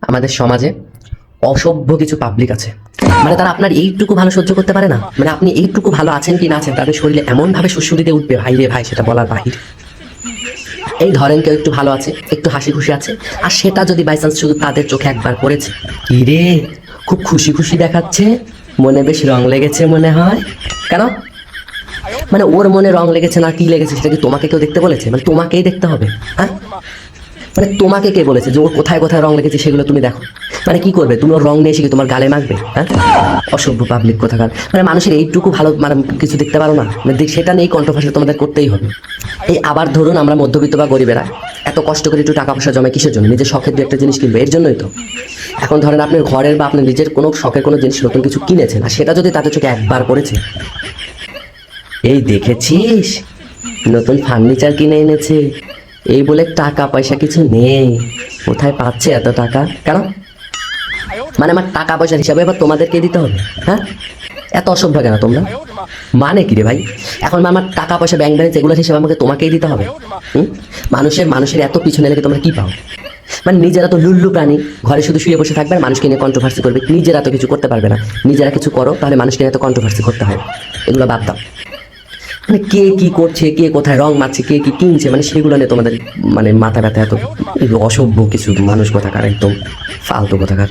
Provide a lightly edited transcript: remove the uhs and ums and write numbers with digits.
আমাদের সমাজে অসভ্য কিছু পাবলিক আছে, মানে তারা আপনার এইটুকু ভালো সহ্য করতে পারে না, মানে আপনি এইটুকু ভালো আছেন কি না আছেন তাদের শরীরে এমন ভাবে সুশ্রুতিতে উঠবে ভাই রে ভাই, সেটা বলার বাহির। এই ধরেন কেউ একটু ভালো আছে, একটু হাসি খুশি আছে, আর সেটা যদি বাই চান্স শুধু তাদের চোখে একবার পড়েছে, কি রে খুব খুশি খুশি দেখাচ্ছে, মনে বেশ রং লেগেছে মনে হয়। কেন? মানে ওর মনে রং লেগেছে না কি লেগেছে সেটা কি তোমাকে কেউ দেখতে বলেছে? মানে তোমাকেই দেখতে হবে? হ্যাঁ, মানে তোমাকে কে বলেছে যে ওর কোথায় কোথায় রং লেগেছে সেগুলো তুমি দেখো? মানে কি করবে তুমি? ওর রং নিয়ে এসে কি তোমার গালে মাখবে? হ্যাঁ, অসভ্য পাবলিক কোথাকার। মানে মানুষের এইটুকু ভালো মানে কিছু দেখতে পারো না, মানে সেটা নিয়েই কন্ট্রোভার্সি তোমাদের করতেই হবে। এই আবার ধরুন আমরা মধ্যবিত্ত বা গরিবেরা এত কষ্ট করে একটু টাকা পয়সা জমায় কিসের জন্য? নিজের শখের দু একটা জিনিস কিনবে, এর জন্যই তো। এখন ধরেন আপনার ঘরের বা আপনার নিজের কোনো শখের কোনো জিনিস নতুন কিছু কিনেছেন, আর সেটা যদি তাদের চোখে একবার পড়েছে, এই দেখেছিস নতুন ফার্নিচার কিনে এনেছে, এই বলে টাকা পয়সা কিছু নেই, কোথায় পাচ্ছে এত টাকা? কেন? মানে আমার টাকা পয়সার হিসাবে এবার তোমাদেরকে দিতে হবে? হ্যাঁ, এত অসভ্য কেন তোমরা? মানে কি রে ভাই? এখন আমার টাকা পয়সা ব্যাংক ব্যালেন্স এগুলোর হিসাবে আমাকে তোমাকেই দিতে হবে? মানুষের এত পিছনে লেগে তোমরা কি পাও? মানে নিজেরা তো লুল্লু প্রাণী, ঘরে শুধু শুয়ে বসে থাকবে আর মানুষকে নিয়ে কন্ট্রোভার্সি করবে, নিজেরা তো কিছু করতে পারবে না। নিজেরা কিছু করো, তাহলে মানুষকে নিয়ে এত কন্ট্রোভার্সি করতে হয়, এগুলো বাদ দাও। মানে কে কি করছে, কে কোথায় রং মারছে, কে কি কিনছে, মানে সেগুলো নিয়ে তোমাদের মানে মাথা ব্যথা এত? অসভ্য কিছু মানুষ কোথাকার, একদম ফালতু কোথাকার।